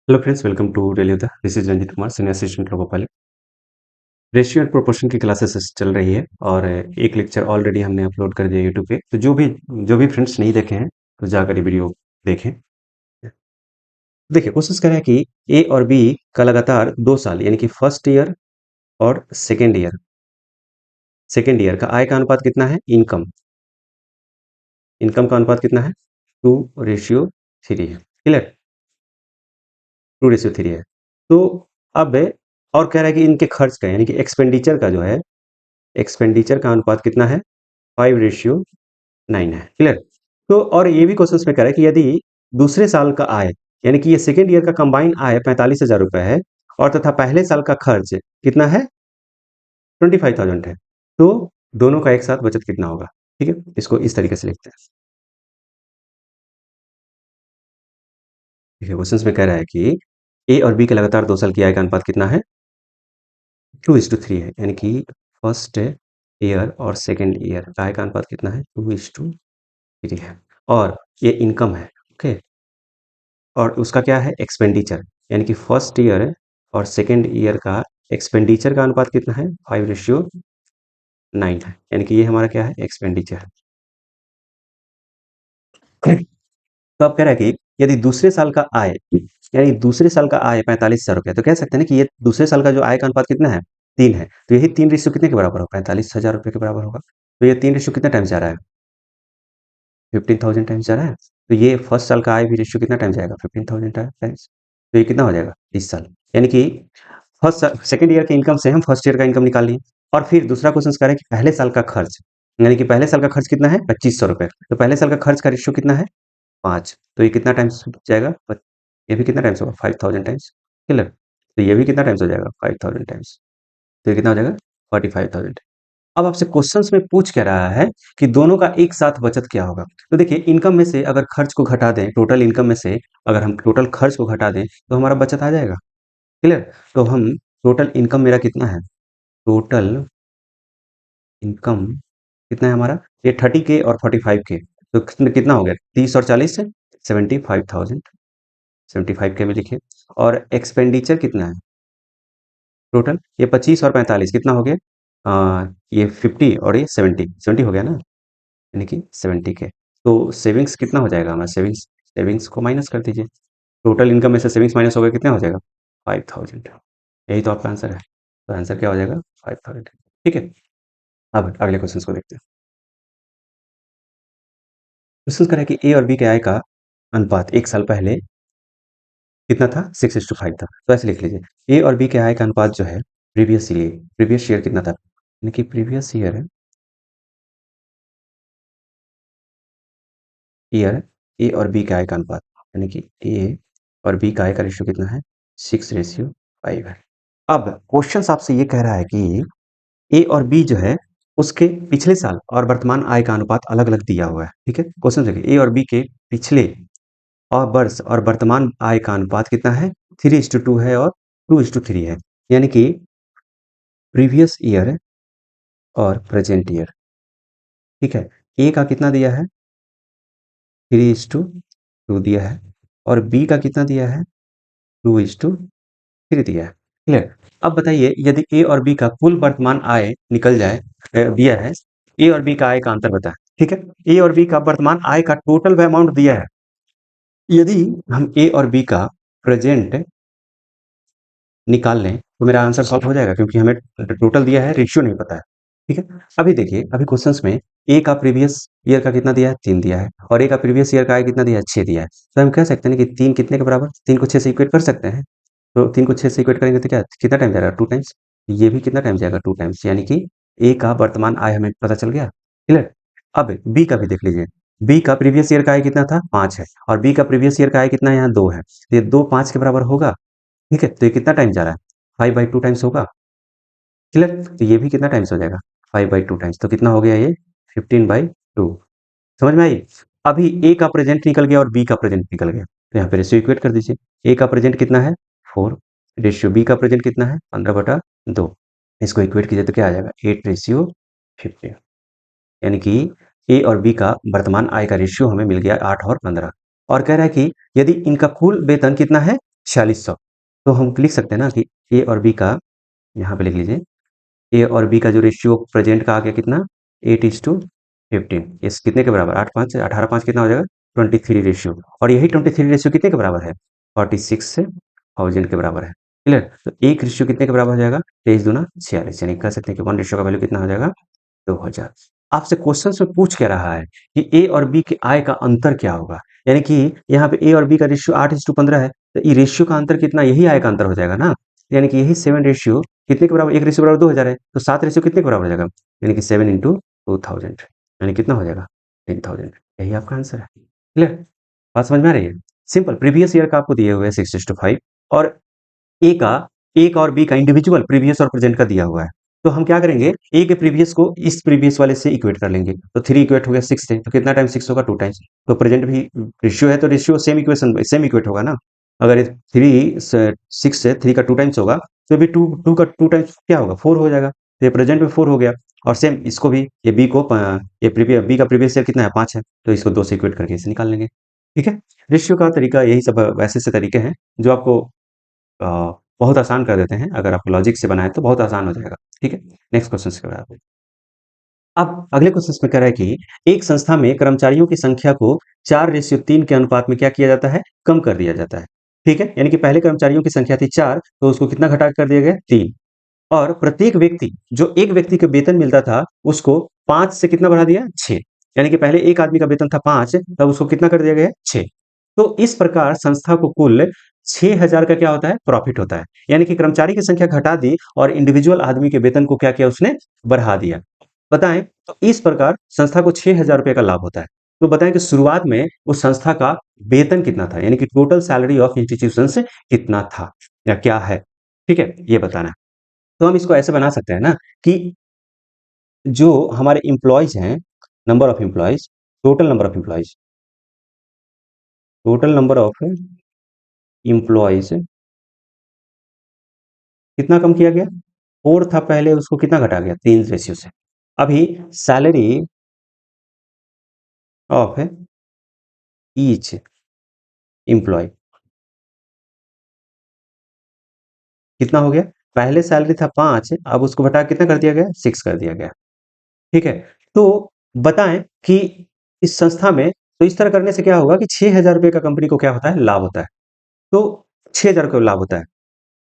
Hello friends, welcome to daily Yoddha. This is Ranjeet Kumar, senior assistant loco pilot. Ratio and proportion की classes चल रही है और एक लेक्चर ऑलरेडी हमने अपलोड कर दिया यूट्यूब पे। तो जो भी फ्रेंड्स नहीं देखे हैं तो जाकर ये वीडियो देखें। देखिए, कोशिश करें कि ए और बी का लगातार 2 साल यानी कि फर्स्ट ईयर और सेकेंड ईयर का आय का अनुपात कितना है। इनकम इनकम का अनुपात कितना है, 2:3 है। क्लियर, 2:3 है। तो अब और कह रहा है कि इनके खर्च का यानी कि एक्सपेंडिचर का जो है, एक्सपेंडिचर का अनुपात कितना है, 5:9 है। क्लियर। तो और ये भी क्वेश्चन में कह रहा है कि यदि दूसरे साल का आय यानी कि ये सेकेंड ईयर का कंबाइंड आय 45,000 रुपए है और तथा पहले साल का खर्च कितना है, 25,000 है, तो दोनों का एक साथ बचत कितना होगा। ठीक है, इसको इस तरीके से लिखते हैं। देखिए, क्वेश्चन में कह रहा है कि ए और बी के लगातार 2 साल की आय का अनुपात कितना है, 2:3 है। यानी कि फर्स्ट ईयर और सेकेंड ईयर का आय का अनुपात कितना है, 2:3 है। और ये इनकम है। ओके, और उसका क्या है, एक्सपेंडिचर, यानी कि फर्स्ट ईयर और सेकेंड ईयर का एक्सपेंडिचर का अनुपात कितना है, 5:9 है। यानी कि ये हमारा क्या है, एक्सपेंडिचर। तो अब कह रहा है कि यदि दूसरे साल का आय यानी दूसरे साल का आय 45,000 रुपया, तो कह सकते हैं ना कि ये दूसरे साल का जो आय का अनुपात कितना है, 3 है। तो यही 3 कितने के बराबर होगा, 45,000 रुपये के बराबर होगा। तो ये 3 कितना टाइम्स जा रहा है, 15,000 टाइम्स जा रहा है। तो ये फर्स्ट साल का आय भी रेशियो कितना टाइम जाएगा, 15,000 टाइम्स। तो ये कितना हो जाएगा, 30 साल। यानी कि फर्स्ट सेकेंड ईयर के इनकम से हम फर्स्ट ईयर का इनकम निकाल लिए। और फिर दूसरा क्वेश्चन कह रहे हैं कि पहले साल का खर्च, यानी कि पहले साल का खर्च कितना है, 2500 रुपये। तो पहले साल का खर्च का रेशियो कितना है, 5। तो ये कितना टाइम्स जाएगा, ये भी कितना टाइम्स होगा, 5,000 टाइम्स। क्लियर। तो ये भी कितना टाइम्स हो जाएगा, 5,000 टाइम्स। तो ये कितना हो जाएगा, 45,000। अब आपसे क्वेश्चंस में पूछ क्या रहा है कि दोनों का एक साथ बचत क्या होगा। तो देखिए, इनकम में से अगर खर्च को घटा दें, टोटल इनकम में से अगर हम टोटल खर्च को घटा दें तो हमारा बचत आ जाएगा। क्लियर। तो हम टोटल इनकम मेरा कितना है, टोटल इनकम कितना है हमारा, ये 30K और 45K। तो कितना हो गया, 30 और 40 से 75,000, 75K में लिखे। और एक्सपेंडिचर कितना है टोटल, ये 25 और 45 कितना हो गया, ये 50 और ये 70 हो गया ना, यानी कि 70K। तो सेविंग्स कितना हो जाएगा हमारा, सेविंग्स सेविंग्स को माइनस कर दीजिए। टोटल इनकम में से सेविंग्स माइनस हो गया, कितना हो जाएगा, 5,000। यही तो आपका आंसर है। तो आंसर क्या हो जाएगा, 5,000। ठीक है। अब अगले क्वेश्चन को देखते हैं। क्वेश्चन करें कि ए और बी के आय का अनुपात एक साल पहले कितना था, 6:5 था। तो ऐसे लिख लीजिए, ए और बी के आय का अनुपात जो है प्रीवियस ईयर कितना था, यानी कि प्रीवियस ईयर ए और बी का आय का अनुपात, यानी कि ए और बी का आय का रेशियो कितना है, 6:5 है। अब क्वेश्चन आपसे ये कह रहा है कि ए और बी जो है उसके पिछले साल और वर्तमान आय का अनुपात अलग अलग दिया हुआ है। ठीक है, क्वेश्चन देखिए, ए और बी के पिछले और वर्ष और वर्तमान आय का अनुपात कितना है, 3:2 है और 2:3 है। यानी कि प्रीवियस ईयर और प्रेजेंट ईयर। ठीक है, ए का कितना दिया है, 3:2 दिया है, और बी का कितना दिया है, 2:3 दिया है। क्लियर। अब बताइए, यदि ए और बी का कुल वर्तमान आय निकल जाए, दिया है, ए और बी का आय का अंतर बताए। ठीक है, ए और बी का वर्तमान आय का टोटल अमाउंट दिया है। यदि हम ए और बी का प्रेजेंट निकाल लें तो मेरा आंसर सॉल्व हो जाएगा, क्योंकि हमें टोटल दिया है, रेशियो नहीं पता है। ठीक है। अभी देखिए, अभी क्वेश्चंस में ए का प्रीवियस ईयर का कितना दिया है, 3 दिया है, और ए का प्रीवियस ईयर का आय कितना दिया है, 6 दिया है। तो हम कह सकते हैं कि 3 कितने के बराबर, 3 को 6 से इक्वेट कर सकते हैं। तो 3 को 6 से इक्वेट करेंगे तो क्या कितना टाइम जाएगा, 2 टाइम्स। ये भी कितना टाइम जाएगा, 2 टाइम्स। यानी कि ए का वर्तमान आय हमें पता चल गया। क्लियर। अब बी का भी देख लीजिए, बी का प्रीवियस ईयर का आय कितना था, 5 है, और बी का प्रीवियस ईयर का आय कितना है, यहाँ 2 है। तो ये 2 5 के बराबर होगा। ठीक है, तो ये कितना टाइम जा रहा है, 5/2 टाइम्स होगा। क्लियर। तो ये भी कितना टाइम्स हो जाएगा, 5/2 टाइम्स। तो कितना हो गया ये, 15/2। समझ में आई। अभी ए का प्रेजेंट निकल गया और बी का प्रेजेंट निकल गया, तो यहाँ पे रेशियो इक्वेट कर दीजिए। ए का प्रेजेंट कितना है, 4, रेशियो बी का प्रेजेंट कितना है, 15/2। इसको इक्वेट कीजिए तो क्या आ जाएगा, 8:15। यानी कि ए और बी का वर्तमान आय का रेशियो हमें मिल गया 8 और 15। और कह रहा है कि यदि इनका कुल वेतन कितना है, 4600। तो हम लिख सकते हैं ना कि ए और बी का, यहाँ पे लिख लीजिए, ए और बी का जो रेशियो प्रेजेंट का आ गया कितना, 8:15। इस कितने के बराबर, 8 5 18 5 कितना हो जाएगा, 23 रेशियो। और यही 23 रेशियो कितने के बराबर है, 46 से 1000 के बराबर है। क्लियर। तो एक रेशियो कितने के बराबर हो जाएगा, 23 दूना 46, यानी कह सकते हैं कि 1 रेशियो का वैल्यू कितना हो जाएगा, 2000। आपसे क्वेश्चन में पूछ क्या रहा है कि ए और बी के आय का अंतर क्या होगा, यानी कि यहाँ पे ए और बी का रेशियो 8:15 है, तो ये रेशियो का अंतर कितना, यही आय का अंतर हो जाएगा ना। यानी कि यही 7 रेशियो कितने के बराबर, एक रेशियो बराबर 2000 है, तो 7 रेशियो कितने के बराबर हो जाएगा, यानी कि 7 इंटू 2000, यानी कितना हो जाएगा, 10,000। यही आपका आंसर है। क्लियर, बात समझ में आ रही है। सिंपल, प्रीवियस ईयर का आपको दिए हुए 6:5 और ए का, ए का और बी का इंडिविजुअल प्रीवियस और प्रेजेंट का दिया हुआ है। तो हम क्या करेंगे, ए के प्रीवियस को इस प्रीवियस वाले से इक्वेट कर लेंगे, तो 3 इक्वेट हो गया 6 से, तो कितना टाइम 6 होगा, 2 टाइम्स। तो प्रेजेंट भी रेशियो है, तो ratio same equation same equate होगा ना। अगर 3 6 से 3 का 2 टाइम्स होगा, तो भी 2 2 का 2 टाइम्स क्या होगा, 4 हो जाएगा। तो ये प्रेजेंट में 4 हो गया। और सेम इसको भी, ये बी को ये प्रीवियस बी का प्रीवियस ईयर कितना है, 5 है, तो इसको 2 से इक्वेट करके इसे निकाल लेंगे। ठीक है, रेशियो का तरीका यही सब वैसे से तरीके हैं जो आपको अ, बहुत आसान कर देते हैं। अगर आप लॉजिक से बनाएँ तो बहुत आसान हो जाएगा। ठीक है? नेक्स्ट क्वेश्चन के बाद अब अगले क्वेश्चन में कह रहा है कि एक संस्था में कर्मचारियों की संख्या को 4:3 के अनुपात में क्या किया जाता है, कम कर दिया जाता है। ठीक है? यानी कि पहले कर्मचारियों की संख्या थी 4, तो उसको कितना घटा कर दिया गया, 3। और प्रत्येक व्यक्ति, जो एक व्यक्ति को वेतन मिलता था, उसको 5 से कितना बढ़ा दिया, 6। यानी कि पहले एक आदमी का वेतन था 5, तब उसको कितना कर दिया गया, 6। तो इस प्रकार संस्था को कुल 6000 का क्या होता है, प्रॉफिट होता है। यानी कि कर्मचारी की संख्या घटा दी और इंडिविजुअल आदमी के वेतन को क्या किया, उसने बढ़ा दिया। बताएं, तो इस प्रकार संस्था को 6000 रुपए का लाभ होता है। तो बताएं कि शुरुआत में उस संस्था का वेतन कितना था, यानी कि टोटल सैलरी ऑफ इंस्टीट्यूशन कितना था या क्या है। ठीक है, ये बताना है। तो हम इसको ऐसे बना सकते हैं ना कि जो हमारे एम्प्लॉयज हैं, number of employees, total number of employees, total number of employees कितना कम किया गया, 4 था पहले, उसको कितना घटा गया, 3 रेशियो से। अभी सैलरी ऑफ ईच एम्प्लॉय कितना हो गया, पहले सैलरी था 5, अब उसको घटा कितना कर दिया गया, 6 कर दिया गया। ठीक है, तो बताएं कि इस संस्था में, तो इस तरह करने से क्या होगा कि 6000 रुपए का कंपनी को क्या होता है, लाभ होता है। तो 6000 का लाभ होता है।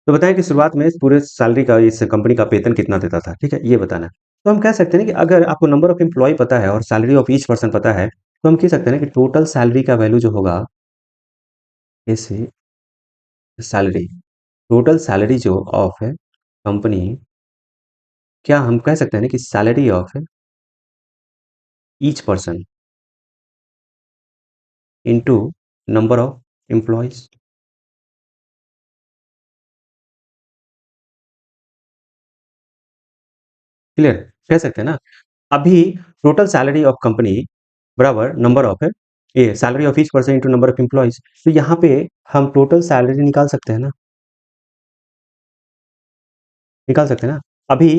तो बताएं कि शुरुआत में इस पूरे सैलरी का, इस कंपनी का वेतन कितना देता था। ठीक है, ये बताना है। तो हम कह सकते हैं कि अगर आपको नंबर ऑफ एम्प्लॉय पता है और सैलरी ऑफ ईच पर्सन पता है, तो हम कह सकते हैं कि टोटल सैलरी का वैल्यू जो होगा, ऐसे सैलरी, टोटल सैलरी जो ऑफ है कंपनी, क्या हम कह सकते हैं ना कि salary of each person into number of employees. Clear, कह सकते हैं ना। अभी टोटल सैलरी ऑफ कंपनी बराबर नंबर ऑफ है, ये salary of each person into number of employees. तो यहाँ पे हम टोटल सैलरी निकाल सकते हैं ना, निकाल सकते हैं ना। अभी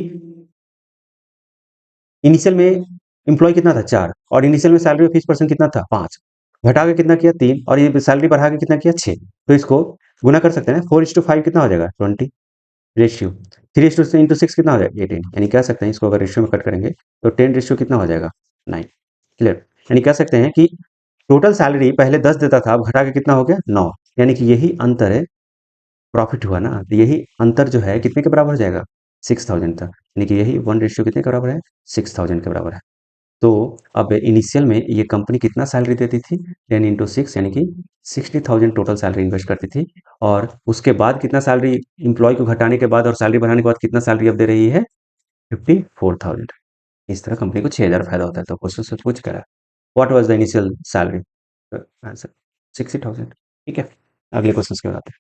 इनिशियल में एम्प्लॉय कितना था, 4, और इनिशियल में सैलरी ऑफ ईच पर्सन कितना था, 5। घटा के कितना किया, 3, और ये सैलरी बढ़ा के कितना किया, 6। तो इसको गुना कर सकते हैं, 4:5 कितना हो जाएगा, 20 रेशियो। 3 इंटू 6 कितना हो जाएगा, 18। यानी कह सकते हैं इसको अगर रेशियो में कट करेंगे तो 10 रेशियो कितना हो जाएगा, 9। क्लियर, यानी कह सकते हैं कि टोटल सैलरी पहले 10 देता था, अब घटा के कितना हो गया, 9। यानी कि यही अंतर है, प्रॉफिट हुआ ना, तो यही अंतर जो है कितने के बराबर हो जाएगा, 6000 था। यानी कि यही 1 रेशियो कितने के बराबर है, 6000 के बराबर है। तो अब इनिशियल में ये कंपनी कितना सैलरी देती थी, 10 इंटू 6, यानी कि 60,000 टोटल सैलरी इन्वेस्ट करती थी। और उसके बाद कितना सैलरी, इंप्लॉय को घटाने के बाद और सैलरी बढ़ाने के बाद कितना सैलरी अब दे रही है, 54,000। इस तरह कंपनी को 6000 फायदा होता है। तो क्वेश्चन से पूछ करा, what was the initial salary, answer 60,000। ठीक है, अगले क्वेश्चन के बाद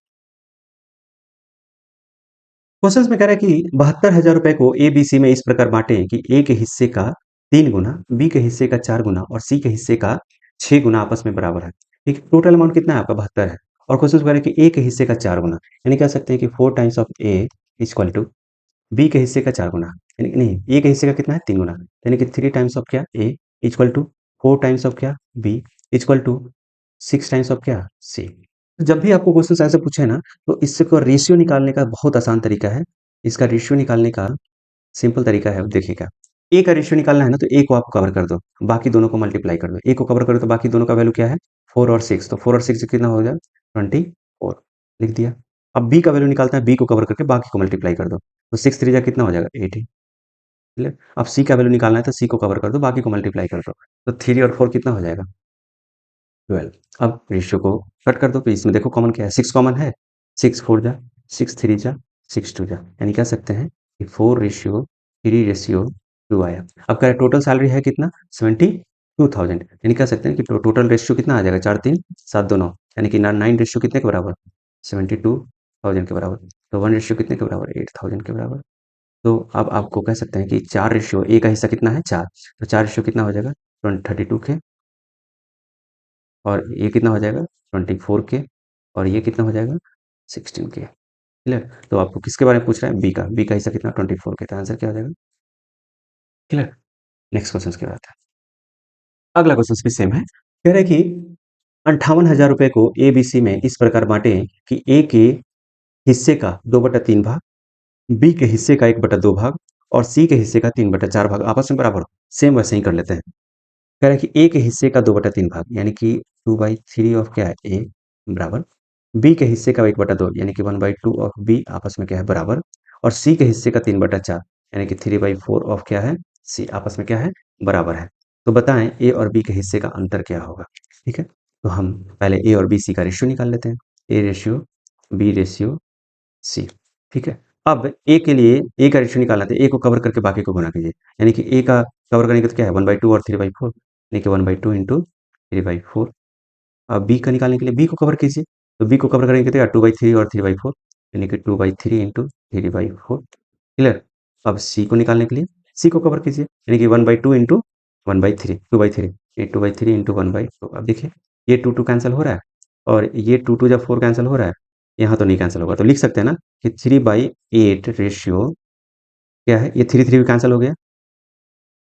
क्वेश्चन में कह रहा है कि 72,000 रुपए को ए बी सी में इस प्रकार बांटे कि ए के हिस्से का 3 गुना, बी के हिस्से का 4 गुना और सी के हिस्से का 6 गुना आपस में बराबर है। ठीक है, टोटल अमाउंट कितना है आपका, 72 है। और क्वेश्चन कह रहा है कि ए के हिस्से का 4 गुना, यानी कह सकते हैं कि 4 times of A equal to B के हिस्से का 4 गुना, यानी कि नहीं, ए के हिस्से का कितना है, 3 गुना, यानी कि 3 टाइम्स ऑफ क्या, A equal to 4 times of क्या, B equal to 6 times of क्या, सी। जब भी आपको क्वेश्चन ऐसे पूछे ना, तो इससे को रेशियो निकालने का बहुत आसान तरीका है। इसका रेशियो निकालने का सिंपल तरीका है, देखिएगा। ए का रेशियो निकालना है ना, तो ए को आप कवर कर दो, बाकी दोनों को मल्टीप्लाई कर दो। ए को कवर करो तो बाकी दोनों का वैल्यू क्या है? 4 और 6। तो 4 और 6 कितना हो जाएगा? 24 लिख दिया। अब बी का वैल्यू निकालता है, बी को कवर करके बाकी को मल्टीप्लाई कर दो, तो 6 3 जा कितना हो जाएगा? 18। क्लियर? अब सी का वैल्यू निकालना है, तो सी को कवर कर दो, बाकी को मल्टीप्लाई कर दो, तो 3 और 4 कितना हो जाएगा? 12। अब रेशियो को कट कर दो, तो इसमें देखो कॉमन क्या है? 6 कॉमन है। 6 4 जा, 6 3 जा, 6 2 जा, यानी कह सकते हैं कि 4:3:2 आया। अब कह रहे टोटल सैलरी है कितना? 72,000, यानी कह सकते हैं कि टोटल रेशियो कितना आ जाएगा? 4 3 7 2 9, यानी कि 9 रेशियो कितने के बराबर? 72,000 के बराबर। तो 1 रेशियो कितने के बराबर? 8,000 के बराबर। तो अब आपको कह सकते हैं कि 4 रेशियो ए का हिस्सा कितना है? 4। तो 4 रेशियो कितना हो जाएगा? 32 के, और ये कितना हो जाएगा? 24 के, और ये कितना हो जाएगा? 16 के। क्लियर? तो आपको किसके बारे में पूछ रहा है? बी का हिस्सा कितना? 24 के। तो आंसर क्या हो जाएगा? क्लियर? नेक्स्ट क्वेश्चन की बात है। अगला क्वेश्चन भी सेम है। कह रहे हैं कि 58,000 रुपए को ए बी सी में इस प्रकार बांटे कि ए के हिस्से का 2/3 भाग, बी के हिस्से का 1/2 भाग, और सी के हिस्से का 3/4 भाग आपस में बराबर हो। सेम वैसे ही कर लेते हैं। कह रहा है कि ए के हिस्से का 2/3 भाग, यानी कि 2/3 ऑफ क्या है? ए, बराबर बी के हिस्से का 1/2, यानी कि 1/2 ऑफ बी आपस में क्या है? बराबर, और सी के हिस्से का 3/4, यानी कि 3/4 ऑफ क्या है? सी आपस में क्या है? बराबर है। तो बताएं ए और बी के हिस्से का अंतर क्या होगा? ठीक है, तो हम पहले ए और बी सी का रेशियो निकाल लेते हैं। A ratio B ratio C. ठीक है, अब ए के लिए ए का रेशियो निकालना था, ए को कवर करके बाकी को गुणा कीजिए, यानी कि ए का कवर करने का तो क्या है? 1/2 और 3/4, यानी कि 1/2 इंटू 3/4। अब बी का निकालने के लिए बी को कवर कीजिए, तो बी को कवर करने के लिए 2/3 और 3/4, यानी कि 2/3 इंटू 3/4। क्लियर? अब सी को निकालने के लिए सी को कवर कीजिए, यानी कि 1/2 इंटू 1/3, 2/3, ये 2/3 इंटू 1/2। अब देखिए ये 2 कैंसिल हो रहा है, और ये 2 जब 4 कैंसिल हो रहा है, यहाँ तो नहीं कैंसिल होगा, तो लिख सकते हैं ना कि 3/8 रेशियो क्या है? ये 3 भी कैंसिल हो गया,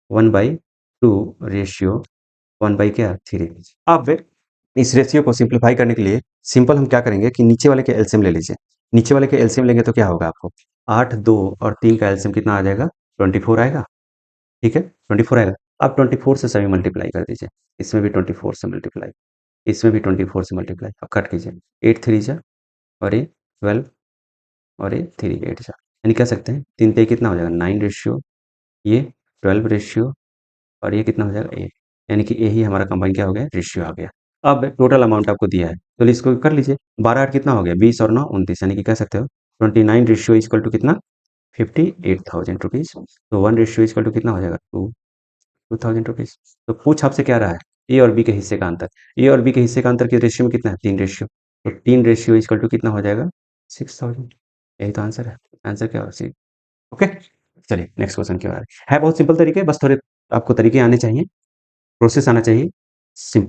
1/2 रेशियो 1 क्या? 3। अब इस रेशियो को सिंप्लीफाई करने के लिए सिंपल हम क्या करेंगे कि नीचे वाले के एलसीएम ले लीजिए। नीचे वाले के एलसीएम लेंगे तो क्या होगा आपको? 8 2 और 3 का एलसीएम कितना आ जाएगा? 24 आएगा। ठीक है, 24 आएगा। अब 24 से सभी मल्टीप्लाई कर दीजिए, इसमें भी 24 से मल्टीप्लाई, इसमें भी 24 से मल्टीप्लाई, अब कट कीजिए। 8 3 जा, और ये 12, और ये 3 8 जा, यानी कह सकते हैं 3 3 कितना हो जाएगा? 9 रेशियो, ये 12 रेशियो, और ये कितना हो जाएगा? 8, यानी कि यही हमारा कंबाइन क्या हो गया? रेशियो आ गया। अब टोटल अमाउंट आपको दिया है, तो इसको कर लीजिए। 12 8 कितना हो गया? 20 और 9 29, यानी कि कह सकते हो 29 रेशियो इक्वल टू कितना? 58,000 रुपीज। तो 1 रेशियो इक्वल टू कितना हो जाएगा? 2,000 रुपीज। तो पूछ आपसे क्या रहा है? ए और बी के हिस्से का अंतर। ए और बी के हिस्से का अंतर के रेशियो में कितना है? 3 रेशियो, तो 3 रेशियो इक्वल टू कितना हो जाएगा? 6,000। यही तो आंसर है। आंसर क्या होगा? ओके, चलिए नेक्स्ट क्वेश्चन की बात है। बहुत सिंपल तरीके, बस थोड़े आपको तरीके आने चाहिए, प्रोसेस आना चाहिए।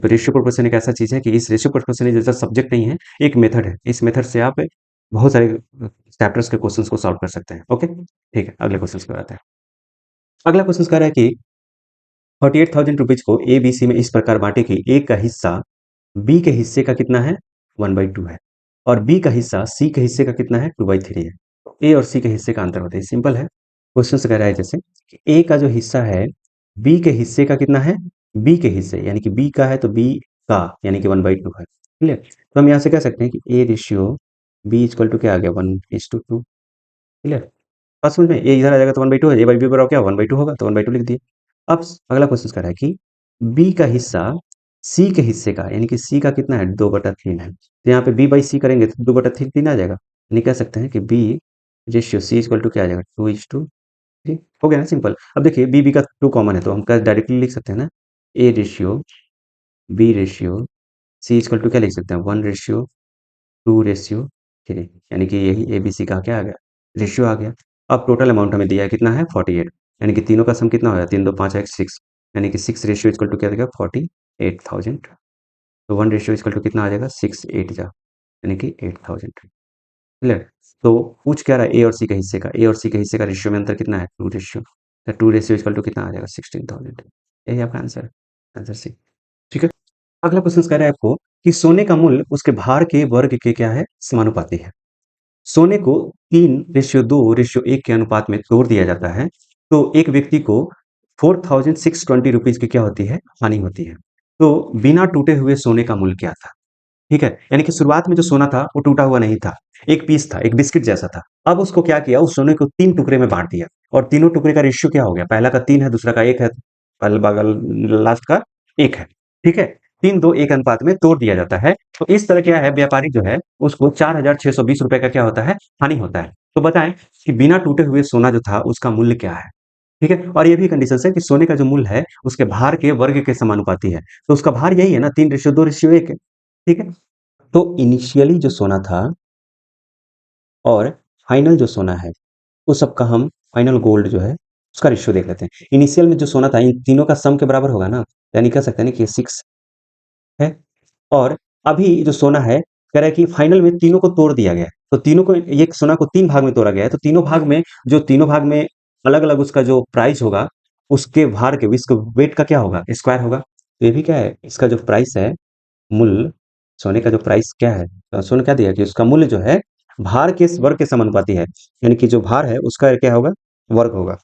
रेशियो प्रोपोर्शन एक ऐसा चीज है कि इस रेशियो प्रोपोर्शन जैसा सब्जेक्ट नहीं है, एक मेथड है। इस मेथड से आप बहुत सारे चैप्टर्स के क्वेश्चंस को सॉल्व कर सकते हैं। ओके, ठीक है, अगले क्वेश्चन पे आते हैं। अगला क्वेश्चन कह रहा है कि 48,000 रुपीज को ए बी सी में इस प्रकार बांटे कि ए का हिस्सा बी के हिस्से का कितना है? 1/2 है, और बी का हिस्सा सी के हिस्से का कितना है? 2/3 है। ए और सी के हिस्से का अंतर होता है। सिंपल है, क्वेश्चन से कह रहा है जैसे कि ए का जो हिस्सा है बी के हिस्से का कितना है? बी के हिस्से, यानी कि बी का है तो बी का, यानी कि 1/2 है। क्लियर? तो हम यहाँ से कह सकते हैं कि A ratio B equal to क्या आ गया? 1:2। क्लियर? बात समझ में? ये इधर आ जाएगा तो 1/2 है, ए बाई बी बराबर क्या? 1/2 होगा, तो 1/2 लिख दिए। अब अगला क्वेश्चन कह रहा है कि बी का हिस्सा सी के हिस्से का, यानी कि सी का कितना है? 2/3 है, तो यहाँ पे बी बाई सी करेंगे तो 2/3 आ जाएगा, यानी कह सकते हैं कि B ratio C equal to क्या आ जाएगा? 2:3। हो गया ना सिंपल। अब देखिए बी का 2 कॉमन है, तो हम डायरेक्टली लिख सकते हैं ना, A ratio B ratio C equal to क्या लिख सकते हैं? 1:2:3, यानी कि यही ए बी सी का क्या आ गया? रेशियो आ गया। अब टोटल अमाउंट हमें दिया है कितना है? 48, यानी कि तीनों का सम कितना होगा? 3 2 5 1 6, यानी कि 6 रेशियो इक्वल टू क्या देगा? 48,000। तो 1 रेशियो इक्वल टू कितना आ जाएगा? 6 8 जा, यानी कि 8,000। क्लियर? तो पूछ क्या रहा है? ए और सी के हिस्से का। ए और सी के हिस्से का रेशियो में अंतर कितना है? 2 रेशियो, तो 2 रेशियो इक्वल टू कितना आ जाएगा? 16,000। यही आपका आंसर है, आंसर सी। ठीक है, अगला क्वेश्चन कह रहा है आपको कि सोने का मूल्य उसके भार के वर्ग के क्या है, समानुपाती है। सोने को 3:2:1 के अनुपात में तोड़ दिया जाता है, तो एक व्यक्ति को 4620 रुपीज की क्या होती है, हानि होती है। तो बिना टूटे हुए सोने का मूल्य क्या था? ठीक है, यानी कि शुरुआत में जो सोना था वो टूटा हुआ नहीं था, एक पीस था, एक बिस्किट जैसा था। अब उसको क्या किया, उस सोने को 3 टुकड़े में बाँट दिया और तीनों टुकड़े का रेशियो क्या हो गया, पहला का 3 है, दूसरा का 1 है, बगल लास्ट का 1 है। ठीक है? 3:2:1 अनुपात में तोड़ दिया जाता है। तो इस तरह क्या है, व्यापारी जो है उसको 4620 रुपए का क्या होता है, हानि होता है। तो बताएं कि बिना टूटे हुए सोना जो था उसका मूल्य क्या है? ठीक है? और ये भी कंडीशन है कि सोने का जो मूल्य है उसके भार के वर्ग के समानुपाती है। तो उसका भार यही है ना, 3:2:1 है। ठीक है? तो इनिशियली जो सोना था और फाइनल जो सोना है, उस सब का हम फाइनल गोल्ड जो है उसका रेशियो देख लेते हैं। इनिशियल में जो सोना था इन तीनों का सम के बराबर होगा ना, यानी कह सकते हैं ना कि 6 है। और अभी जो सोना है कह रहा है कि फाइनल में तीनों को तोड़ दिया गया है। तो तीनों को, ये सोना को 3 भाग में तोड़ा गया है, तो तीनों भाग में अलग-अलग उसका जो प्राइस होगा, उसके भार के इसका वेट का क्या होगा, स्क्वायर होगा। तो ये भी क्या है, इसका जो प्राइस है, मूल्य, सोने का जो प्राइस क्या है, सोने क्या दिया कि उसका मूल्य जो है भार के वर्ग के समानुपाती है, यानी कि जो भार है उसका क्या होगा, वर्ग होगा।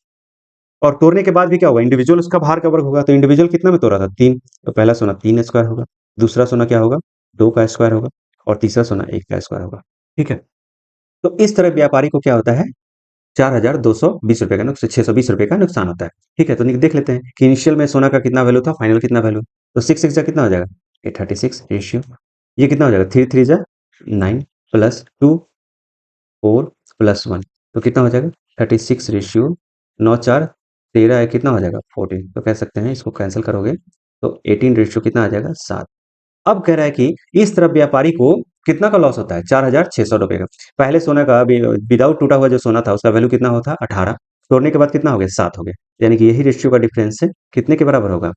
और तोड़ने के बाद भी क्या होगा, इंडिविजुअल उसका भार का वर्ग होगा। तो इंडिविजुअल कितना में तोड़ा था, 3, तो पहला सोना 3 स्क्वायर होगा, दूसरा सोना क्या होगा, 2 का स्क्वायर होगा और तीसरा सोना 1 का स्क्वायर होगा। ठीक है? तो इस तरह व्यापारी को क्या होता है, 4220 रुपए का नुकसान, 620 रुपए का नुकसान होता है। ठीक है? तो देख लेते हैं कि इनिशियल में सोना का कितना वैल्यू था, फाइनल कितना वैल्यू। तो 6 6 जा कितना हो जाएगा, 836 रेशियो। ये कितना हो जाएगा, 3 3 जा 9 प्लस 2 4 प्लस 1, तो कितना हो जाएगा 36 रेशियो 9 4 13 है, कितना हो जाएगा 14। तो कह सकते हैं इसको कैंसिल करोगे तो 18 रेशियो कितना आ जाएगा 7। अब कह रहा है कि इस तरफ व्यापारी को कितना का लॉस होता है, 4600 रुपए का। पहले सोना का विदाउट टूटा हुआ जो सोना था उसका वैल्यू कितना होता, 18, तोड़ने के बाद कितना हो गया, 7 हो गया। यानी कि यही रेशियो का डिफरेंस है, कितने के बराबर होगा,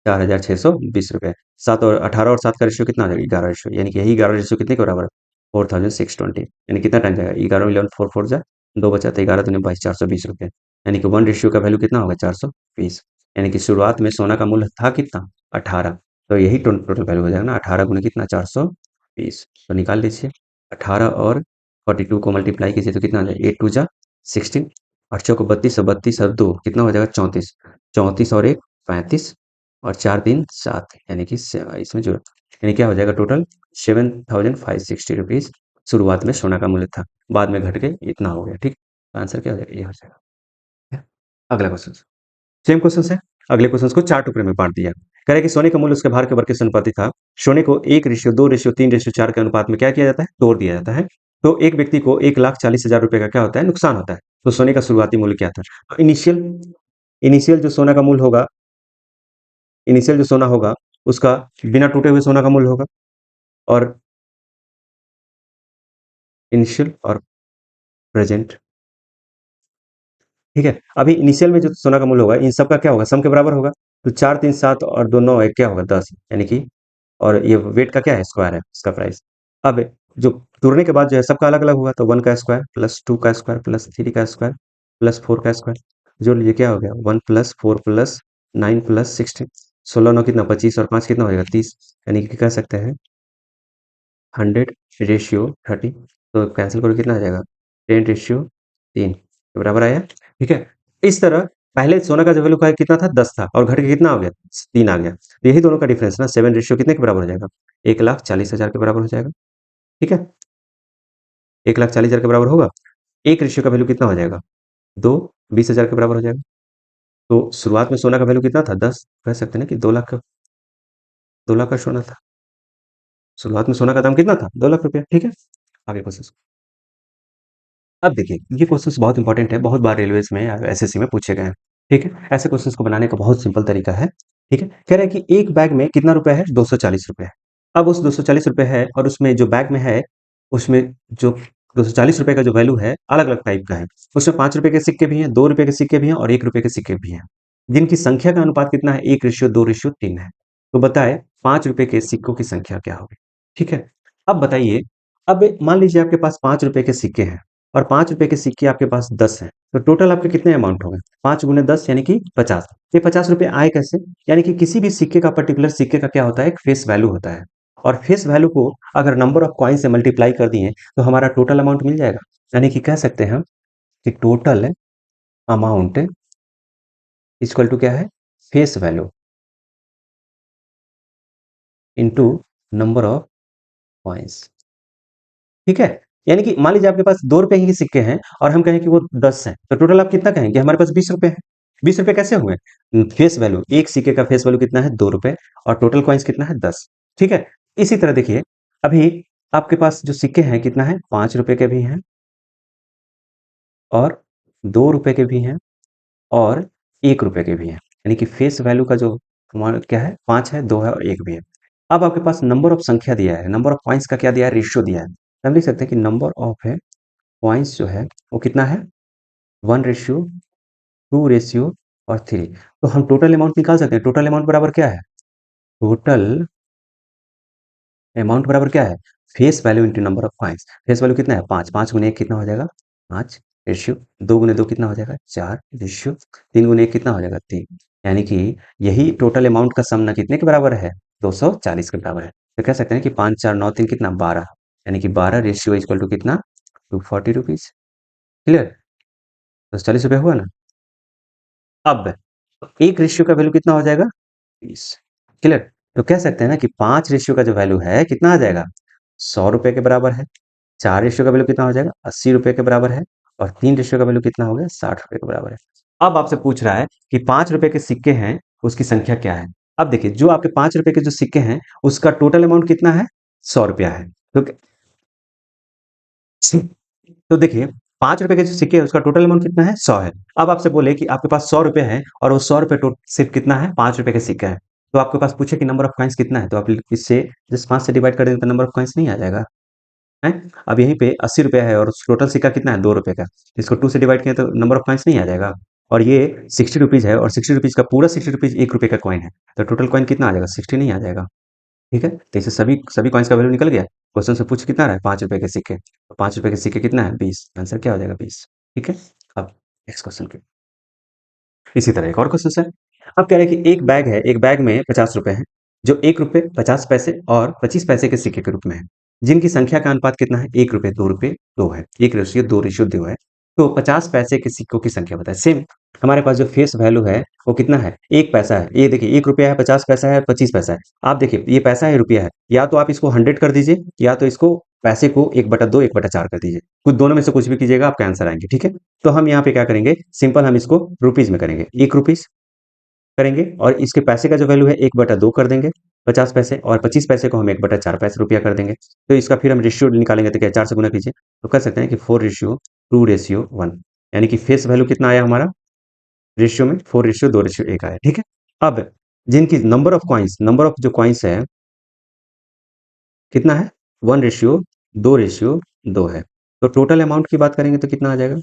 4620 रुपए। 7 और 18 और 7 का रेशियो कितना आ जाएगा, 11 रेशियो, यानी कि यही 11 रेशियो कितने के बराबर है, 4620। यानी कितना टाइम जाएगा, 11 11 4 4 जा 2 बचा, तो 11 दूनी 22, 420 रुपए। यानी कि 1 रेशियो का वैल्यू कितना होगा, 420। यानी कि शुरुआत में सोना का मूल्य था कितना, 18। तो यही टोटल वैल्यू हो जाएगा ना, 18 गुना कितना, 420। तो निकाल लीजिए, 18 और 42 को मल्टीप्लाई कीजिए तो कितना आ जाएगा, 8 2 जा 16, 8 चौको 32 और 32 और 2 कितना हो जाएगा, 34। 34 और 1 35 और 4 3 7, यानी कि इसमें जो यानी क्या हो जाएगा टोटल 7560 रुपीज शुरुआत में सोना का मूल्य था, बाद में घट के इतना हो गया। ठीक, आंसर क्या हो जाएगा, ये हो जाएगा। ठीक है? अगला क्वेश्चन, सेम क्वेश्चन है। अगले क्वेश्चन को 4 टुकड़े में बांट दिया। कह रहे हैं कि सोने का मूल्य उसके भार के वर्ग के समानुपाती था। सोने को 1:2:3:4 के अनुपात में क्या किया जाता है, तोड़ दिया जाता है। तो एक व्यक्ति को 1,40,000 रुपए का क्या होता है, नुकसान होता है। तो सोने का शुरुआती मूल्य क्या था, तो इनिशियल जो सोना का मूल्य होगा, इनिशियल जो सोना होगा उसका बिना टूटे हुए सोना का मूल्य होगा, और इनिशियल और प्रेजेंट। ठीक है? अभी इनिशियल में जो सोना का मूल्य होगा इन सब का क्या होगा, सम के बराबर होगा। तो 4 3 7 और 2 9 1 क्या होगा, 10, यानी कि, और ये वेट का क्या है, स्क्वायर है इसका प्राइस। अब जो तोड़ने के बाद जो है सबका अलग अलग होगा, तो 1 का स्क्वायर प्लस 2 का स्क्वायर प्लस 3 का स्क्वायर प्लस 4 का स्क्वायर, जोड़ लीजिए क्या हो गया, 1 प्लस 4 प्लस 9 प्लस 16, 16 9 कितना 25 और 5 कितना हो जाएगा 30, यानी कि कह सकते हैं 100:30। तो कैंसिल करो कितना आ जाएगा, 10:3 के बराबर आया। ठीक है? इस तरह पहले सोना का जो वैल्यू का कितना था, 10 था और घट के कितना हो गया, 3 आ गया। तो यही दोनों का डिफरेंस ना 7 कितने के बराबर हो जाएगा, 1,40,000 के बराबर हो जाएगा। ठीक है? 1,40,000 के बराबर होगा। एक रेशियो का वैल्यू कितना हो जाएगा, 2 20,000 के बराबर हो जाएगा। तो शुरुआत में सोना का वैल्यू कितना था, 10, कह सकते हैं ना कि 2 लाख का सोना था। शुरुआत में सोना का दाम कितना था, 2 लाख रुपया। ठीक है? आगे क्वेश्चन। अब देखिए, ये क्वेश्चंस बहुत इंपॉर्टेंट है, बहुत बार रेलवेज में या एसएससी में पूछे गए हैं। ठीक है? ऐसे क्वेश्चंस को बनाने का बहुत सिंपल तरीका है। ठीक है? कह रहा है कि एक बैग में कितना रुपए है, 240 रुपए है। अब उस 240 रुपए है और उसमें जो बैग में है, उसमें जो 240 रुपए का जो वैल्यू है अलग अलग टाइप का है। उसमें 5 रुपए के सिक्के भी हैं, 2 रुपए के सिक्के भी हैं और 1 रुपए के सिक्के भी हैं, जिनकी संख्या का अनुपात कितना है, 1:2:3 है। तो बताए 5 रुपए के सिक्कों की संख्या क्या होगी। ठीक है? अब बताइए, अब मान लीजिए आपके पास 5 रुपए के सिक्के हैं, और 5 रुपए के सिक्के आपके पास 10 हैं, तो टोटल आपके कितने अमाउंट हो गए? 5 गुने 10 यानी कि 50। ये 50 रुपए आए कैसे? यानी कि किसी भी सिक्के का पर्टिकुलर सिक्के का क्या होता है? एक फेस वैल्यू होता है, और फेस वैल्यू को अगर नंबर ऑफ कॉइन से मल्टीप्लाई कर दिए तो हमारा टोटल अमाउंट मिल जाएगा। यानी कि कह सकते हैं हम कि टोटल अमाउंट इक्वल टू क्या है? Face value into number of coins. ठीक है? यानी कि मान लीजिए आपके पास 2 रुपए के सिक्के हैं और हम कहें कि वो 10 हैं, तो टोटल आप कितना कहेंगे? हमारे पास 20 रुपए हैं। 20 रुपए कैसे हुए? फेस वैल्यू, एक सिक्के का फेस वैल्यू कितना है? 2 रुपए, और टोटल कॉइन्स कितना है? 10। ठीक है? इसी तरह देखिए, अभी आपके पास जो सिक्के हैं कितना है? 5 रुपए के भी हैं, और 2 रुपए के भी हैं, और 1 रुपए के भी हैं। यानी कि फेस वैल्यू का जो हमारा क्या है? 5 है, 2 है और 1 भी है। अब आपके पास नंबर ऑफ संख्या दिया है, नंबर ऑफ कॉइन्स का क्या दिया है? रेशियो दिया है। तो हम लिख सकते हैं कि नंबर ऑफ है कॉइन्स जो है वो कितना है? 1:2 और 3। तो हम टोटल अमाउंट निकाल सकते हैं। टोटल अमाउंट बराबर क्या है? टोटल अमाउंट बराबर क्या है? Face value into number of coins. Face value कितना है? 5। 5 गुने 1 कितना हो जाएगा? 5 रेशियो 2 गुने 2 कितना हो जाएगा? 4 रेशियो 3 गुने 1 कितना हो जाएगा? 3। यानी कि यही टोटल अमाउंट का सम ना कितने के बराबर है? 240 के बराबर है। तो कह सकते हैं कि 5 4 9 3 कितना? 12। यानी कि 12 रेशियो इक्वल टू कितना? 240 रुपीज। क्लियर? 240 रुपये हुआ ना? अब एक रेशियो का वैल्यू कितना हो जाएगा? 20। क्लियर? तो कह सकते हैं ना कि 5 रेशियो का जो वैल्यू है कितना आ जाएगा? 100 रुपए के बराबर है। 4 रेशियो का वैल्यू कितना हो जाएगा? 80 रुपए के बराबर है। और 3 रेशियो का वैल्यू कितना हो गया? 60 रुपए के बराबर है। अब आपसे पूछ रहा है कि 5 रुपए के सिक्के हैं, उसकी संख्या क्या है? अब देखिए, जो आपके 5 रुपए के जो सिक्के हैं, उसका टोटल अमाउंट कितना है? 100 रुपया है। तो तो देखिए, 5 रुपए के जो सिक्के हैं उसका टोटल अमाउंट कितना है? 100 है। अब आपसे बोले कि आपके पास 100 रुपए है और वो 100 रुपए सिर्फ कितना है? 5 रुपए के सिक्का है। तो आपके पास पूछे कि नंबर ऑफ कॉइन्स कितना है, तो आप इससे जस्ट 5 से डिवाइड कर देंगे तो नंबर ऑफ कॉइन्स नहीं आ जाएगा है। अब यहीं पे 80 रुपया है और टोटल सिक्का कितना है? 2 रुपए का। इसको 2 से डिवाइड किया तो नंबर ऑफ कॉइन्स नहीं आ जाएगा। और ये 60 रुपीज है, और 60 रुपीज का पूरा 60 रुपीज 1 रुपए का कॉइन है, तो टोटल कॉइन कितना आ जाएगा? 60 नहीं आ जाएगा। ठीक है? तो इससे सभी सभी कॉइन्स का वैल्यू निकल गया। क्वेश्चन से पूछ कितना रहा है? 5 रुपए के सिक्के। तो 5 रुपए के सिक्के कितना है? 20। आंसर क्या हो जाएगा? 20। ठीक है? अब नेक्स्ट क्वेश्चन के इसी तरह एक और क्वेश्चन है। अब कह रहे हैं कि एक बैग है, एक बैग में 50 रुपए हैं, जो 1 रुपए 50 पैसे और 25 पैसे के सिक्के के रूप में है, जिनकी संख्या का अनुपात कितना है? 1 रुपए 2 रुपए 2 है, 1:2 है। तो 50 पैसे के सिक्कों की संख्या बताएं। सेम हमारे पास जो फेस वैल्यू है वो कितना है? 1 पैसा है। ये देखिए, 1 रुपया है, 50 पैसा है, 25 पैसा है। आप देखिए, ये पैसा है, रुपया है, या तो आप इसको 100 कर दीजिए, या तो इसको पैसे को 1/2 1/4 कर दीजिए। कुछ दोनों में से कुछ भी कीजिएगा, आपका आंसर आएंगे। ठीक है? तो हम यहाँ पे क्या करेंगे? सिंपल हम इसको रुपीज में करेंगे। 1 रुपीज करेंगे, और इसके पैसे का जो वैल्यू है 1/2 कर देंगे 50 पैसे, और 25 पैसे को हम 1/4 पैसे रुपया कर देंगे। तो इसका फिर हम रेशियो निकालेंगे, तो क्या 4 से गुना कीजिए, तो कर सकते हैं कि 4:2:1। यानी कि फेस वैल्यू कितना आया हमारा? रेशियो में 4:2:1 आया। ठीक है? अब जिनकी नंबर ऑफ जो कॉइन्स है कितना है? 1:2:2 है। तो टोटल अमाउंट की बात करेंगे तो कितना आ जाएगा?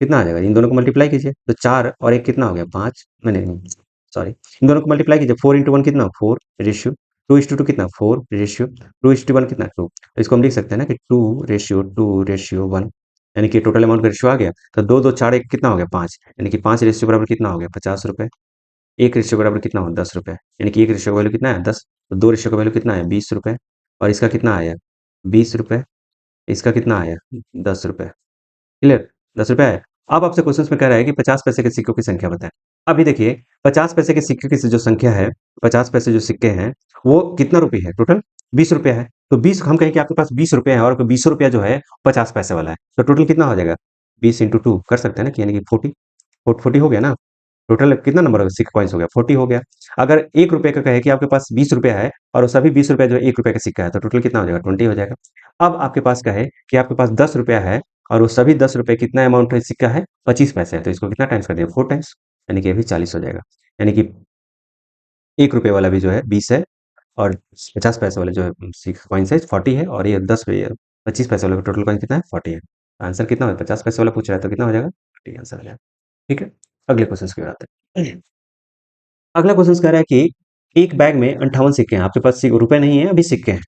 कितना आ जाएगा? इन दोनों को मल्टीप्लाई कीजिए, तो 4 और 1 कितना हो गया? 5। नहीं, नहीं, सॉरी, इन दोनों को मल्टीप्लाई कीजिए। 4 × 1 कितना? 4 रेशियो 2:2 कितना? 4 रेशियो 2:1 कितना? 2। तो इसको हम लिख सकते हैं ना कि 2:2:1, यानी कि टोटल अमाउंट का रेशियो आ गया। तो 2 2 4 1 कितना हो गया? 5। यानी कि 5 रेशियो बराबर कितना हो गया? 50 रुपए। 1 रेशियो बराबर कितना हो? 10 रुपए। यानी कि 1 रेशियो का वैल्यू कितना है? 10। तो 2 रेशियो का वैल्यू कितना है? 20 रुपए। और इसका कितना आया? 20 रुपए। इसका कितना आया? 10 रुपए। क्लियर? 10 रुपए है। अब आपसे क्वेश्चन में कह रहा है कि 50 पैसे के सिक्कों की संख्या बताएं। अभी देखिए, 50 पैसे के सिक्के की जो संख्या है, 50 पैसे जो सिक्के हैं, वो कितना रुपये है? टोटल 20 रुपया है। तो 20 हम कहें कि आपके पास 20 रुपये है, और 20 रुपया जो है 50 पैसे वाला है, तो टोटल कितना हो जाएगा? 20 × 2 कर सकते हैं ना कि, यानी कि 40। 40 हो गया ना? टोटल कितना नंबर ऑफ सिक्के कॉइन्स हो गया? 40 हो गया। अगर 1 रुपए का कहे कि आपके पास 20 रुपया है, और वो सभी 20 रुपया जो है 1 रुपए का सिक्का है, तो टोटल कितना हो जाएगा? 20 हो जाएगा। अब आपके पास कहे कि आपके पास 10 रुपया है, और वो सभी 10 रुपए कितना अमाउंट है? सिक्का है 25 पैसे है, तो इसको कितना टाइम्स कर दिया? 4 टाइम्स। यानी कि ये भी 40 हो जाएगा। यानी कि 1 रुपए वाला भी जो है 20 है, और 50 पैसे वाले जो है कॉइन्स है 40 है, और ये 25 पैसे वाले टोटल कॉइन कितना है? 40 है। आंसर कितना हो? 50 पैसे वाला पूछ रहा है, तो कितना हो जाएगा? 40 आंसर हो जाएगा। ठीक है? अगले क्वेश्चन की बात है। अगला क्वेश्चन कह रहा है कि एक बैग में 58 सिक्के हैं। आपके पास रुपए नहीं है, अभी सिक्के हैं।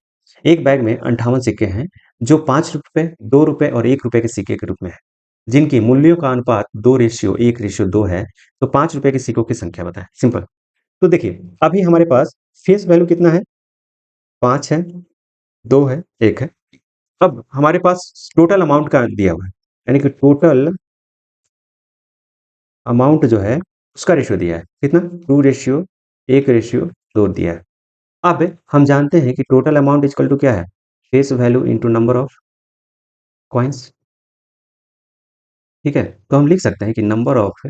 एक बैग में 58 सिक्के हैं जो 5 रुपए, 2 रुपए और 1 रुपए के सिक्के के रूप में है, जिनकी मूल्यों का अनुपात 2:1:2 है। तो 5 रुपए के सिक्कों की संख्या बताएं। सिंपल। तो देखिए, अभी हमारे पास फेस वैल्यू कितना है? 5 है, 2 है, 1 है। अब हमारे पास टोटल अमाउंट का दिया हुआ है, यानी कि टोटल अमाउंट जो है उसका रेशियो दिया है। कितना? 2:1:2 दिया है। अब हम जानते हैं कि टोटल अमाउंट इक्वल टू क्या है? Face value into number of coins. ठीक है, तो हम लिख सकते हैं कि number of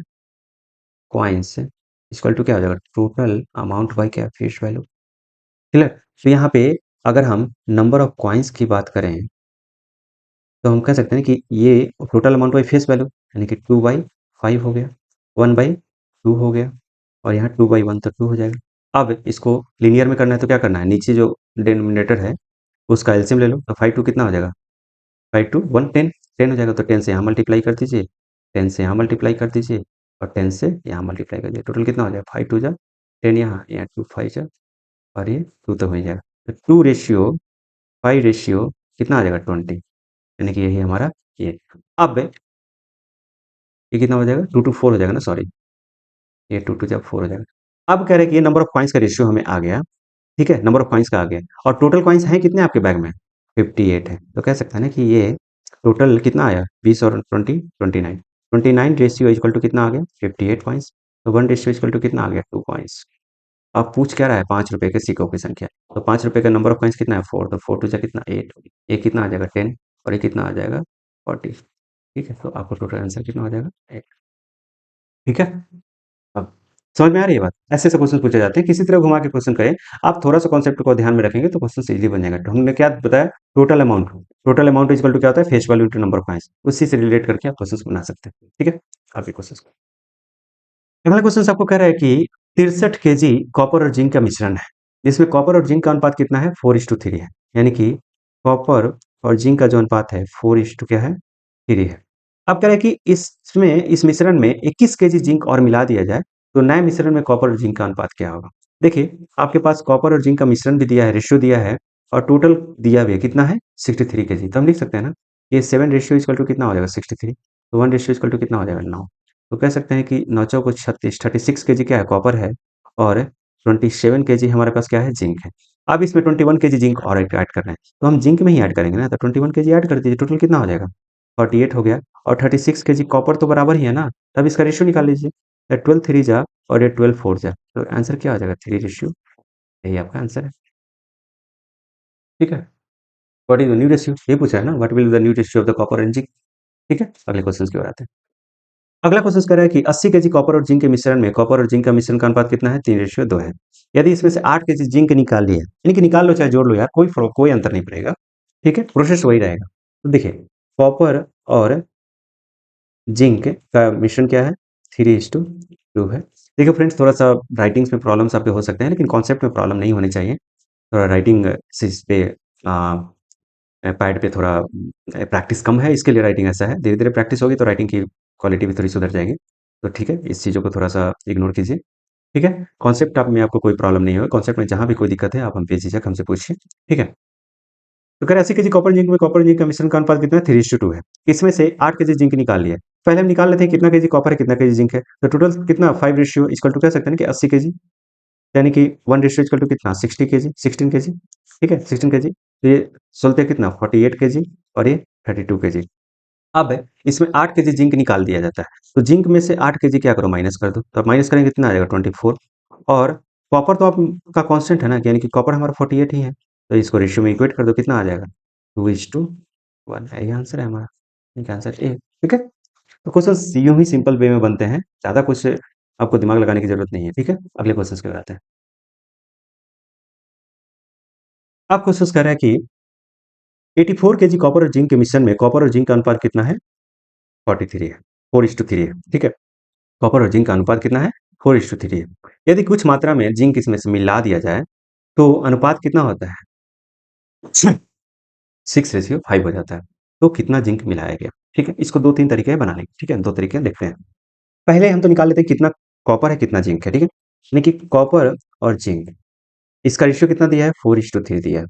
coins equal to क्या हो जाएगा? टोटल अमाउंट बाई क्या? Face value. क्लियर? तो यहाँ पे अगर हम नंबर ऑफ कॉइन्स की बात करें तो हम कह सकते हैं कि ये total amount by face value, यानी कि 2/5 हो गया, 1/2 हो गया, और यहाँ 2/1 तो 2 हो जाएगा। अब इसको लीनियर में करना है तो क्या करना है? नीचे जो डिनोमिनेटर है उसका एलसीएम ले लो। तो 5 टू कितना हो जाएगा? 5 टू 1 10, 10 हो जाएगा। तो 10 से यहाँ मल्टीप्लाई कर दीजिए, 10 से यहाँ मल्टीप्लाई कर दीजिए, और 10 से यहाँ मल्टीप्लाई कर दीजिए। टोटल कितना हो जाएगा? 5 टू जा 10, यहाँ 2 5 जा, और ये 2 तो हो ही जाएगा। तो 2:5 कितना आ जाएगा? 20, यानी कि यही हमारा ये। अब ये कितना हो जाएगा? 2 टू 4 हो जाएगा ना, सॉरी, ये 2 टू जब 4 हो जाएगा। अब कह रहे हैं कि ये नंबर ऑफ कॉइन्स का रेशियो हमें आ गया। ठीक है, नंबर ऑफ कॉइन्स का आ गया, और टोटल कॉइन्स हैं कितने आपके बैग में? 58 है। तो कह सकते हैं ना कि ये टोटल कितना आया? 20 और 20 29, 29 रेशियो इक्वल टू कितना आ गया? 58 कॉइन्स। तो 1 रेशियो इक्वल टू कितना आ गया? 2 कॉइन्स। अब पूछ क्या रहा है? 5 रुपए के सिक्कों की संख्या। तो 5 रुपए का नंबर ऑफ कॉइन्स कितना है? 4। तो 4 टू जा कितना? 8। ये कितना आ जाएगा? 10, और ये कितना आ जाएगा? 40। ठीक है, तो आपको टोटल आंसर कितना हो जाएगा? 8। ठीक है, अब समझ में आ रही है बात? ऐसे-ऐसे क्वेश्चन पूछे जाते हैं, किसी तरह घुमा के क्वेश्चन करें, आप थोड़ा-सा कॉन्सेप्ट को ध्यान में रखेंगे तो क्वेश्चन ईज़ी बन जाएगा। तो हमने क्या बताया? Total amount. Total amount equal to क्या होता है? Face value into number of coins. उसी से रिलेट करके आप क्वेश्चन बना सकते हैं। ठीक है? आगे क्वेश्चन। अगला क्वेश्चन आपको कह रहा है कि 63 केजी कॉपर और जिंक का मिश्रण है, जिसमें कॉपर और जिंक का अनुपात कितना है? 4:3 है। यानी कि कॉपर और जिंक का जो अनुपात है 4:, क्या है? 3 है। अब कह रहा है कि इसमें इस मिश्रण में 21 केजी जिंक और मिला दिया जाए तो नए मिश्रण में कॉपर और जिंक का अनुपात क्या होगा? देखिए, आपके पास कॉपर और जिंक का मिश्रण भी दिया है, रेशियो दिया है, और टोटल दिया भी है। कितना है? 63 केजी। तो हम लिख सकते हैं ना, ये 7 रेशियो इक्वल टू कितना हो जाएगा? 63। तो 1 रेशियो इक्वल टू कितना हो जाएगा? 9। तो कह सकते हैं कि 9 चौको 36, 36 केजी क्या है? कॉपर है, और 27 केजी हमारे पास क्या है? जिंक है। अब इसमें 21 केजी जिंक और ऐड कर रहे हैं, तो हम जिंक में ही ऐड करेंगे ना, तो 21 केजी ऐड कर दीजिए। टोटल कितना हो जाएगा? 48 हो गया, और 36 केजी कॉपर तो बराबर ही है ना, तब इसका रेशियो निकाल लीजिए। 12 3 जा, और ये 12 4 जा, तो आंसर क्या हो जाएगा? 3 रेशियो। यही आपका आंसर है। ठीक है, what is the new ratio, ये पूछा है ना, what will the new ratio of the copper and zinc. ठीक है, अगले क्वेश्चन की ओर आते हैं। अगला क्वेश्चन कह रहा है कि 80 केजी कॉपर और जिंक के मिश्रण में कॉपर और जिंक का मिश्रण का अनुपात कितना है? 3:2 है। यदि इसमें से 8 केजी जिंक निकाल ली है, यानी कि निकाल लो चाहे जोड़ लो यार, कोई अंतर नहीं पड़ेगा। ठीक है, प्रोसेस वही रहेगा। तो देखिए, कॉपर और जिंक का मिश्रण क्या है? 3:2 है। देखिए फ्रेंड्स, थोड़ा सा राइटिंग्स में प्रॉब्लम्स आपके हो सकते हैं, लेकिन कॉन्सेप्ट में प्रॉब्लम नहीं होनी चाहिए। थोड़ा राइटिंग इस पे पैड पे थोड़ा प्रैक्टिस कम है, इसके लिए राइटिंग ऐसा है। धीरे धीरे प्रैक्टिस होगी तो राइटिंग की क्वालिटी भी थोड़ी सुधर जाएगी। तो ठीक है, इस चीज़ों को थोड़ा सा इग्नोर कीजिए। ठीक है, कॉन्सेप्ट आप में आपको कोई प्रॉब्लम नहीं होगा। कॉन्सेप्ट में जहाँ भी कोई दिक्कत है आप हम बेझिझक हमसे पूछिए। ठीक है, तो कह रहे 80 केजी कॉपर जिंक में कॉपर जिंक का मिश्रण का अनुपात कितना है? 3:2 है। इसमें से 8 केजी जिंक निकाल लिया है। पहले हम निकाल लेते हैं कितना केजी कॉपर है, कितना केजी जिंक है। तो टोटल कितना? 5 रेशियो इक्वल टू कह सकते हैं कि 80 केजी, यानी कि 1 रेशियो इक्वल टू कितना? 60 केजी, 16 केजी। ठीक है, 16 केजी। तो ये सोलते कितना? 48 केजी, और ये 32 केजी। अब इसमें 8 केजी जिंक निकाल दिया जाता है, तो जिंक में से 8 केजी क्या करो? माइनस कर दो। तो माइनस करेंगे कितना आ जाएगा? 24। और कॉपर तो आपका कांस्टेंट है ना, यानी कि कॉपर हमारा 48 ही है, तो इसको रेशियो में इक्वेट कर दो। कितना आ जाएगा? 2:1। यही आंसर है हमारा, ठीक है, आंसर ए। ठीक है, तो क्वेश्चन यूं ही सिंपल वे में बनते हैं, ज़्यादा कुछ आपको दिमाग लगाने की जरूरत नहीं है। ठीक है, अगले क्वेश्चन पे आते हैं। आप क्वेश्चन कह रहे हैं कि 84 केजी कॉपर और जिंक के मिश्रण में कॉपर और जिंक का अनुपात कितना है? 43 है, 4:3 है। ठीक है, कॉपर और जिंक का अनुपात कितना है? 4:3 है। यदि कुछ मात्रा में जिंक इसमें से मिला दिया जाए तो अनुपात कितना होता है? 6:5 हो जाता है। तो कितना जिंक मिलाया गया? ठीक है, इसको दो तीन तरीके हैं बनाने के। ठीक है, दो तरीके देखते हैं। पहले हम तो निकाल लेते हैं कितना कॉपर है, कितना जिंक है। ठीक है, यानी कि कॉपर और जिंक, इसका रेशियो कितना दिया है? 4:3 दिया है।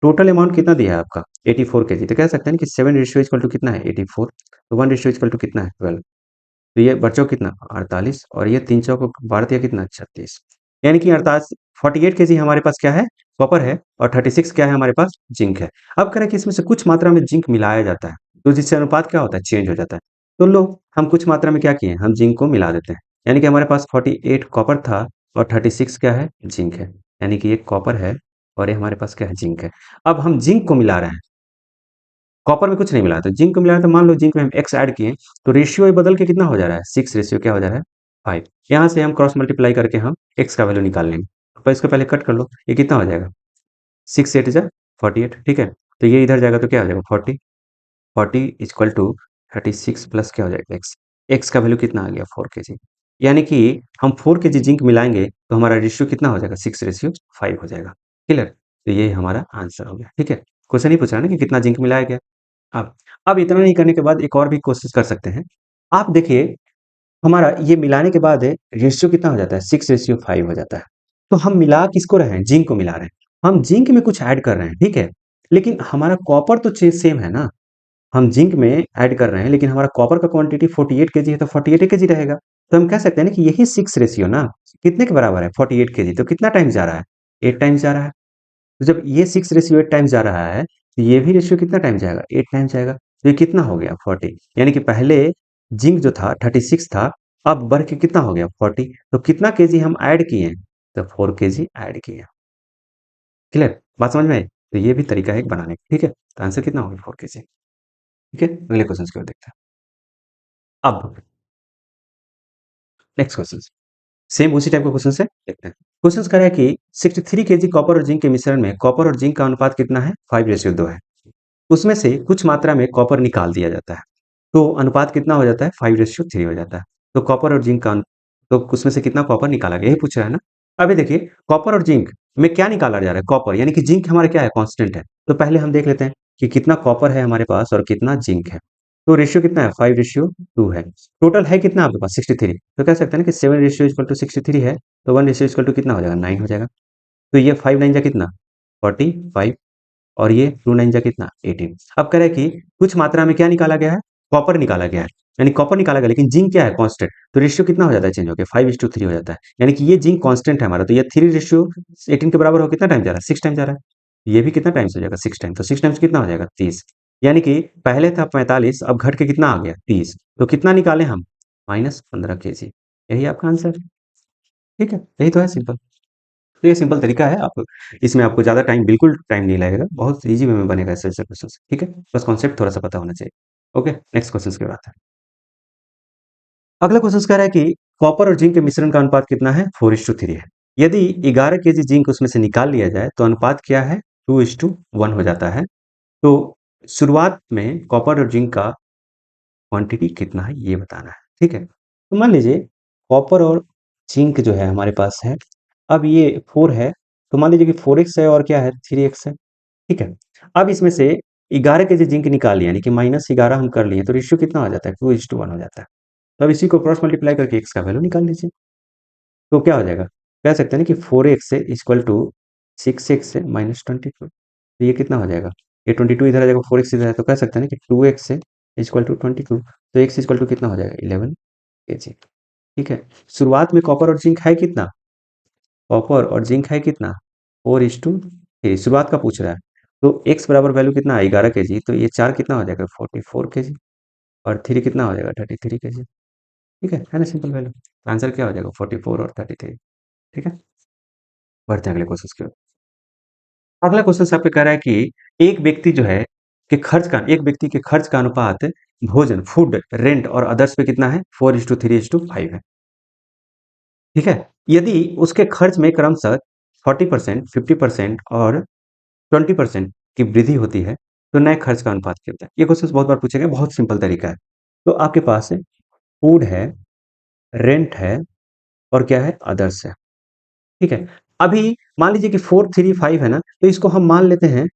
टोटल अमाउंट कितना दिया है आपका 84 केजी, तो कह सकते हैं कि 7 रेशियो इक्वल टू कितना है 84, तो 1 रेशियो इक्वल टू कितना है 12, तो ये बच्चों कितना 48 और ये 3 चौको 12 दिया कितना 36, यानी कि 48 48 केजी हमारे पास क्या है कॉपर है और 36 क्या है हमारे पास जिंक है। अब कह रहे हैं कि इसमें से कुछ मात्रा में जिंक मिलाया जाता है, तो जिससे अनुपात क्या होता है चेंज हो जाता है। तो लो हम कुछ मात्रा में क्या किए हम जिंक को मिला देते हैं, यानी कि हमारे पास 48 कॉपर था और 36 क्या है जिंक है, यानी कि ये कॉपर है और ये हमारे पास क्या है जिंक है। अब हम जिंक को मिला रहे हैं, कॉपर में कुछ नहीं मिला, तो जिंक को मिला रहे हैं, तो मान लो जिंक में हम एक्स ऐड किए तो रेशियो बदल के कितना हो जा रहा है 6 रेशियो क्या हो जा रहा है 5। यहाँ से हम क्रॉस मल्टीप्लाई करके हम एक्स का वैल्यू निकाल लेंगे, तो इसको पहले कट कर लो, ये कितना हो जाएगा 6 8 जा 48, ठीक है। तो ये इधर जाएगा तो क्या हो जाएगा 40, 40 इक्वल टू 36 प्लस क्या हो जाएगा एक्स, एक्स का वैल्यू कितना आ गया 4 केजी, यानी कि हम 4 केजी जिंक मिलाएंगे तो हमारा रेशियो कितना हो जाएगा 6 रेशियो 5 हो जाएगा। क्लियर, तो ये हमारा आंसर हो गया, ठीक है। क्वेश्चन ही पूछा है ना कि कितना जिंक मिलाया गया। अब इतना नहीं करने के बाद एक और भी कोशिश कर सकते हैं। आप देखिए हमारा ये मिलाने के बाद रेशियो कितना हो जाता है 6 रेशियो 5 हो जाता है। तो हम मिला किसको रहे हैं जिंक को मिला रहे हैं, हम जिंक में कुछ ऐड कर रहे हैं, ठीक है, लेकिन हमारा कॉपर तो सेम है ना, हम जिंक में ऐड कर रहे हैं लेकिन हमारा कॉपर का क्वांटिटी 48 केजी है तो 48 केजी रहेगा। तो हम कह सकते हैं ना कि यही 6 रेशियो ना कितने के बराबर है 48 केजी, तो कितना टाइम जा रहा है 8 टाइम्स जा रहा है। तो जब ये 6 रेशियो 8 टाइम्स जा रहा है तो ये भी रेशियो कितना टाइम जाएगा 8 टाइम्स जाएगा, तो ये कितना हो गया 40, यानी कि पहले जिंक जो था 36 था अब बढ़ के कितना हो गया 40, तो कितना केजी हम ऐड किए तो 4 केजी ऐड किए। क्लियर, बात समझ में आई, तो ये भी तरीका है एक बनाने का, ठीक है। तो आंसर कितना होगा 4 केजी, ठीक है। अगले क्वेश्चन की ओर देखते हैं। अब नेक्स्ट क्वेश्चन सेम उसी टाइप का क्वेश्चन है देखते हैं। क्वेश्चन कह रहा है कि 63 केजी कॉपर और जिंक के मिश्रण में कॉपर और जिंक का अनुपात कितना है 5:2 है। उसमें से कुछ मात्रा में कॉपर निकाल दिया जाता है, तो अनुपात कितना हो जाता है 5:3 हो जाता है। तो कॉपर और जिंक का तो उसमें से कितना कॉपर निकाला गया यही पूछ रहा है ना। अभी देखिए कॉपर और जिंक में क्या निकाला जा रहा है कॉपर, यानी कि जिंक हमारा क्या है कांस्टेंट है, तो पहले हम देख लेते हैं कि कितना कॉपर है हमारे पास और कितना जिंक है। तो रेशियो कितना है 5:2 है। टोटल है कितना आपके पास 63, तो कह सकते हैं ना कि 7 रेशियो इक्वल टू 63 है, तो 1 रेशियो इक्वल टू कितना हो जाएगा 9 हो जाएगा। तो ये 5 9 जा कितना 45 और ये 2 9 जा कितना 18। अब कह रहा है कि कुछ मात्रा में क्या निकाला गया है कॉपर निकाला गया है, यानी कॉपर निकाला गया लेकिन जिंक क्या है कांस्टेंट, तो रेशियो कितना हो जाता है चेंज होकर 5:3 हो जाता है, यानी कि ये जिंक कांस्टेंट है हमारा, तो ये 3 रेशियो 18 के बराबर हो कितना टाइम जा रहा है 6 टाइम जा रहा है। ये भी कितना टाइम्स हो जाएगा 6 टाइम, तो 6 टाइम्स कितना हो जाएगा 30, यानी कि पहले था 45 अब घट के कितना आ गया 30, तो कितना निकाले हम -15 केजी, यही आपका आंसर, ठीक है। यही तो है सिंपल, तो ये सिंपल तरीका है, आप इसमें आपको ज़्यादा टाइम बिल्कुल टाइम नहीं लगेगा, बहुत ईजी वे में बनेगा ऐसे ऐसे क्वेश्चन, ठीक है। बस कॉन्सेप्ट थोड़ा सा पता होना चाहिए। ओके, नेक्स्ट क्वेश्चन की बात है। अगला क्वेश्चन कह रहा है कि कॉपर और जिंक के मिश्रण का अनुपात कितना है 4:3 है। यदि 11 केजी जिंक उसमें से निकाल लिया जाए तो अनुपात क्या है 2:1 हो जाता है। तो शुरुआत में कॉपर और जिंक का क्वांटिटी कितना है ये बताना है, ठीक है। तो मान लीजिए कॉपर और जिंक जो है हमारे पास है, अब ये 4 है, तो मान लीजिए कि 4x है और क्या है 3x है, ठीक है। अब इसमें से 11 केजी जिंक निकाल लिया, यानी कि -11 हम कर लिए, तो रेशियो कितना हो जाता है 2:1 हो जाता है। तो अब इसी को क्रॉस मल्टीप्लाई करके x का वैल्यू निकाल लीजिए, तो क्या हो जाएगा, कह सकते हैं ना कि 4x से इक्वल टू 6x से -22, तो ये कितना हो जाएगा, ये 22 इधर आ जाएगा 4x इधर है, तो कह सकते हैं ना कि 2x से इक्वल टू 22, तो x इक्वल टू कितना हो जाएगा 11 केजी, ठीक है। शुरुआत में कॉपर और जिंक है कितना, कॉपर और जिंक है कितना 4:3, शुरुआत का पूछ रहा है। तो x बराबर वैल्यू कितना है 11 केजी, तो ये 4 कितना हो जाएगा 44 केजी और 3 कितना हो जाएगा 33 केजी, ठीक है ना सिंपल वैल्यू। आंसर क्या हो जाएगा 44 और 33, ठीक है। बढ़ते हैं अगले क्वेश्चन की ओर। अगला क्वेश्चन आपको कह रहा है कि एक व्यक्ति के खर्च का अनुपात भोजन फूड रेंट और अदर्स पे कितना है 4:3:5 है, ठीक है। यदि उसके खर्च में क्रमशः 40%, 50% और 20% की वृद्धि होती है तो नए खर्च का अनुपात क्या होता है। ये क्वेश्चन बहुत बार पूछे गए, बहुत सिंपल तरीका है। तो आपके पास फूड है, रेंट है और क्या है अदर्स है, ठीक है। अभी मान लीजिए कि 4:3:5 है ना, तो इसको हम मान लेते हैं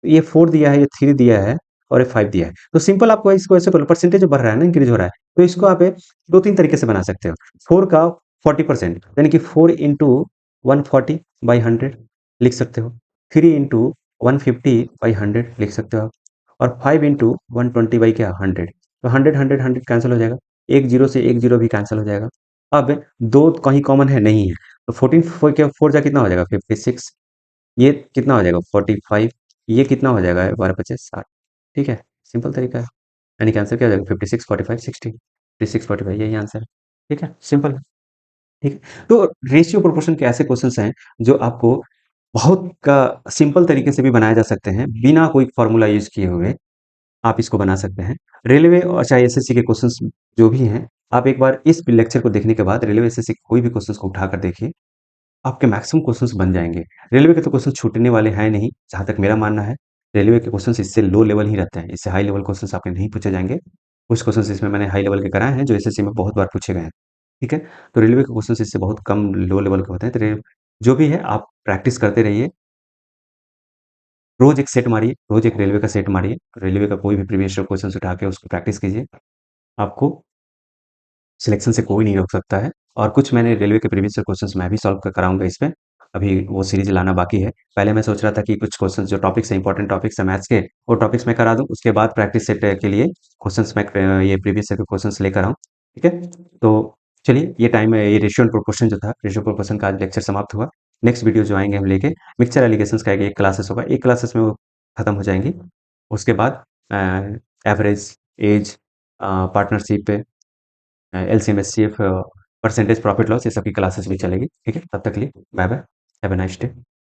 ये 4 दिया है, ये 3 दिया है और ये 5 दिया है, तो सिंपल आपको इसको ऐसे करो, परसेंटेज बढ़ रहा है ना इंक्रीज हो रहा है, तो इसको आप 2-3 तरीके से बना सकते हो। 4 का 40% यानी कि 4 इंटू 140 बाई 100 लिख सकते हो। 3 इंटू 150/100 लिख सकते हो आप, और 5 इंटू 120 बाई क्या 100, तो 100 कैंसिल हो जाएगा, एक जीरो से एक जीरो भी कैंसिल हो जाएगा। अब दो कहीं कॉमन है नहीं है, तो 14 फोर क्या फोर जा कितना हो जाएगा 56, ये कितना हो जाएगा 45, ये कितना हो जाएगा 12×5 = 60। ठीक है, सिंपल तरीका है। यानी कि आंसर क्या हो जाएगा 56, 45, 60, 56, 45 यही आंसर है। ठीक है, सिंपल है। ठीक है, तो रेशियो प्रोपोर्शन के ऐसे क्वेश्चंस हैं जो आपको बहुत का सिंपल तरीके से भी बनाए जा सकते हैं, बिना कोई फॉर्मूला यूज किए हुए आप इसको बना सकते हैं। रेलवे और चाहे एसएससी के क्वेश्चंस जो भी हैं, आप एक बार इस लेक्चर को देखने के बाद रेलवे एसएससी के कोई भी क्वेश्चंस को उठाकर देखिए, आपके मैक्सिमम क्वेश्चंस बन जाएंगे। रेलवे के तो क्वेश्चन छूटने वाले हैं नहीं, जहां तक मेरा मानना है। रेलवे के क्वेश्चंस इससे लो लेवल ही रहते हैं, इससे हाई लेवल क्वेश्चंस आपके नहीं पूछे जाएंगे। कुछ क्वेश्चंस इसमें मैंने हाई लेवल के कराए हैं जो एसएससी में बहुत बार पूछे गए हैं। ठीक है, तो रेलवे के क्वेश्चंस इससे बहुत कम लो लेवल के होते हैं। तो जो भी है आप प्रैक्टिस करते रहिए, रोज एक सेट मारिए, रोज एक रेलवे का सेट मारिए, रेलवे का कोई भी प्रीवियस ईयर क्वेश्चन उठा के उसको प्रैक्टिस कीजिए। आपको सिलेक्शन से कोई नहीं रोक सकता है। और कुछ मैंने रेलवे के प्रीवियस ईयर क्वेश्चंस मैं भी सॉल्व कराऊंगा इसमें, अभी वो सीरीज लाना बाकी है। पहले मैं सोच रहा था कि कुछ क्वेश्चंस जो टॉपिक्स हैं, इंपॉर्टेंट टॉपिक्स हैं मैथ्स के, वो टॉपिक्स मैं करा दूं, उसके बाद प्रैक्टिस सेट के लिए क्वेश्चंस मैं ये प्रीवियस ईयर के क्वेश्चंस लेकर आऊँ। ठीक है, तो चलिए ये टाइम ये रेशियो एंड प्रोपोर्शन जो था, रेशियो प्रोपोर्शन का आज लेक्चर समाप्त हुआ। नेक्स्ट वीडियो जो आएंगे हम लेके मिक्सचर एलिगेशंस का एक क्लासेस होगा, एक क्लासेस में वो खत्म हो जाएंगी। उसके बाद average, age, partnership, LCM, HCF, percentage profit loss, ये सब की क्लासेस भी चलेगी। ठीक है, तब तक के लिए bye bye, have a nice day.